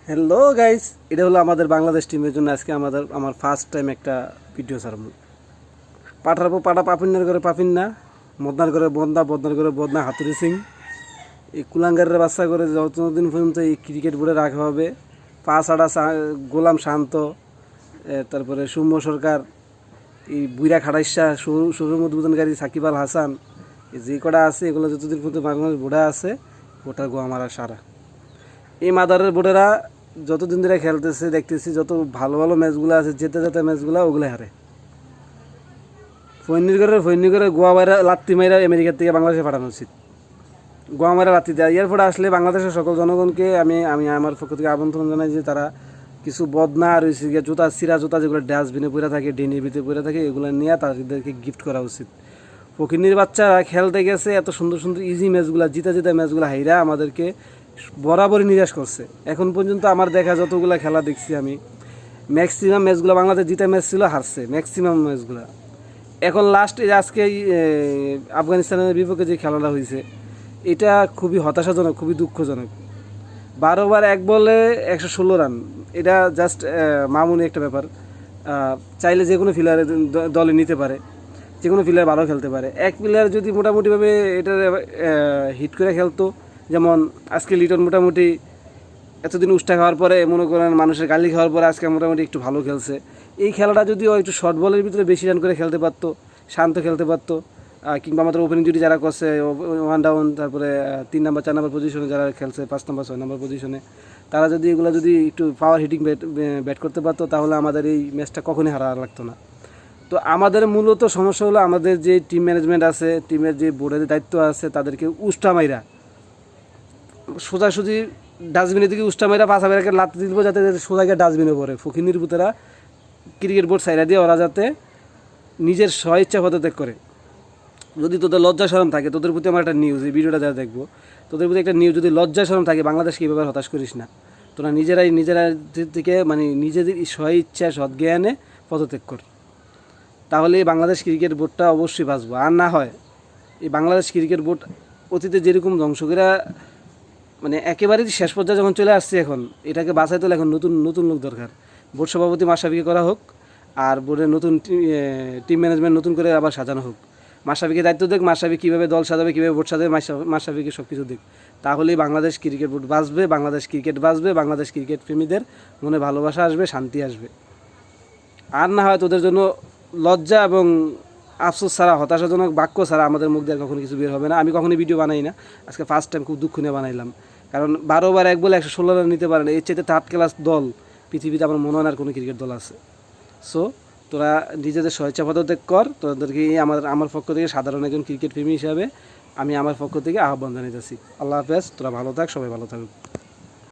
Hello guys, এটা হলো আমাদের বাংলাদেশ টিমের জন্য আজকে আমার ফার্স্ট টাইম একটা ভিডিও ছাড়বো। পাঠার পর পাঠা পাপিন্নার করে পাপিন্না, মদনার করে বদনা, বদনার করে বদনা, হাতুরি সিং। এই কুলাঙ্গারের বাচ্চা করে যতদিন পর্যন্ত এই ক্রিকেট বোর্ডে রাখা হবে, পাঁচ আড়া গোলাম শান্ত, তারপরে সৌম্য সরকার, এই বুইরা খাড়াইশা, সৌরম উদ্বোধনকারী সাকিব আল হাসান, যে কটা আছে এগুলো যতদিন পর্যন্ত বাংলাদেশ বোর্ডে আছে, ওটার গো আমার সারা। এই মাদারের বোর্ডেরা যতদিন ধরে খেলতেছে দেখতেছি, যত ভালো ভালো ম্যাচগুলো আছে, যেতে যেতে ম্যাচগুলো ওগুলো হারে। ফৈনির করে গোয়া বাইরা লাত্তি মাইরা আমেরিকার থেকে বাংলাদেশে পাঠানো উচিত। গোয়া মাইরা লাত্তি দেয়। এরপরে আসলে বাংলাদেশের সকল জনগণকে আমি আমি আমার পক্ষ থেকে আমন্ত্রণ জানাই যে তারা কিছু বদনা আর জুতা, সিরা জুতা যেগুলো ডাস্টবিনে পড়ে থাকে, ডেনির ভিতরে পড়ে থাকে, এগুলো নিয়ে তাদেরকে গিফট করা উচিত। ফকিরনির বাচ্চারা খেলতে গেছে, এত সুন্দর সুন্দর ইজি ম্যাচগুলো, জিতা জিতা ম্যাচগুলো হাইরা আমাদেরকে বরাবরই নিরাশ করছে। এখন পর্যন্ত আমার দেখা যতগুলো খেলা দেখছি আমি, ম্যাক্সিমাম ম্যাচগুলো বাংলাদেশ জিতা ম্যাচ ছিল, হারছে ম্যাক্সিমাম ম্যাচগুলো। এখন লাস্ট আজকে আফগানিস্তানের বিপক্ষে যে খেলাটা হয়েছে, এটা খুবই হতাশাজনক, খুবই দুঃখজনক। 12 ওভার 1 বলে 116 রান, এটা জাস্ট মামুলি একটা ব্যাপার। চাইলে যে কোনো প্লেয়ারে দলে নিতে পারে, যে কোনো প্লেয়ার ভালো খেলতে পারে। এক প্লেয়ার যদি মোটামুটিভাবে এটা হিট করে খেলতো, যেমন আজকে লিটন মোটামুটি এতদিন উষ্টা খাওয়ার পরে, মনে করেন মানুষের গালি খাওয়ার পরে আজকে মোটামুটি একটু ভালো খেলছে। এই খেলাটা যদি ও একটু শর্ট বলের ভিতরে বেশি রান করে খেলতে পারতো, শান্ত খেলতে পারতো, কিংবা আমাদের ওপেনিং জুটি যারা করছে 1 ডাউন, তারপরে 3 নাম্বার 4 নাম্বার পজিশনে যারা খেলছে, 5 নাম্বার 6 নাম্বার পজিশনে, তারা যদি এগুলো যদি একটু পাওয়ার হিটিং ব্যাট করতে পারতো, তাহলে আমাদের এই ম্যাচটা কখনই হারা লাগতো না। তো আমাদের মূলত সমস্যা হলো, আমাদের যে টিম ম্যানেজমেন্ট আছে, টিমের যে বোর্ডের দায়িত্ব আছে, তাদেরকে উষ্টা মাইরা সোজাসুজি ডাস্টবিনের দিকে উষ্টা মাইরা পাঁচা বেড়াকে লাত্তি দিব, যাতে সোজা গিয়ে ডাস্টবিনে পড়ে। ফকিনির পুতেরা ক্রিকেট বোর্ড সাইডা দিয়ে ওরা যাতে নিজের স্বইচ্ছা পদত্যাগ করে। যদি তোদের লজ্জা শরম থাকে, তোদের প্রতি আমার একটা নিউজ, এই ভিডিওটা যারা দেখবো, তোদের প্রতি একটা নিউজ, যদি লজ্জা শরম থাকে, বাংলাদেশকে এইভাবে হতাশ করিস না। তোরা নিজেরা থেকে মানে নিজেদের স্বইচ্ছা সদ্জ্ঞানে পদত্যাগ কর, তাহলে এই বাংলাদেশ ক্রিকেট বোর্ডটা অবশ্যই বাঁচবো। আর না হয় এই বাংলাদেশ ক্রিকেট বোর্ড অতীতে যেরকম ধ্বংস করে, মানে একেবারেই শেষ পর্যায়ে যখন চলে আসছে, এখন এটাকে বাঁচাইতে হলে এখন নতুন নতুন লোক দরকার। বোর্ড সভাপতি মাশরাফিকে করা হোক, আর বোর্ডের নতুন টিম ম্যানেজমেন্ট নতুন করে আবার সাজানো হোক। মাশরাফিকে দায়িত্ব দেখ, মাশরাফি কীভাবে দল সাজাবে, কীভাবে বোর্ড সাজাবে, মাশরাফিকে সব কিছু দেখ। তাহলেই বাংলাদেশ ক্রিকেট বোর্ড বাঁচবে, বাংলাদেশ ক্রিকেট বাঁচবে, বাংলাদেশ ক্রিকেট প্রেমীদের মনে ভালোবাসা আসবে, শান্তি আসবে। আর না হয় তোদের জন্য লজ্জা এবং আফসোস ছাড়া, হতাশাজনক বাক্য ছাড়া আমাদের মুখ দিয়ে কখনো কিছু বের হবে না। আমি কখনোই ভিডিও বানাই না, আজকে ফার্স্ট টাইম খুব দুঃখ নিয়ে বানাইলাম। কারণ 12 ওভার 1 বলে 116 রান নিতে পারে না, এর চাইতে থার্ড ক্লাস দল পৃথিবীতে আমার মনে হয় না আর কোনো ক্রিকেট দল আছে। সো তোরা নিজেদের স্বেচ্ছা পদত্যাগ কর। তোদেরকে আমার পক্ষ থেকে, সাধারণ একজন ক্রিকেট প্রেমী হিসাবে আমি আমার পক্ষ থেকে আহ্বান জানাইতেছি। আল্লাহ হাফেজ, তোরা ভালো থাক, সবাই ভালো থাকুক।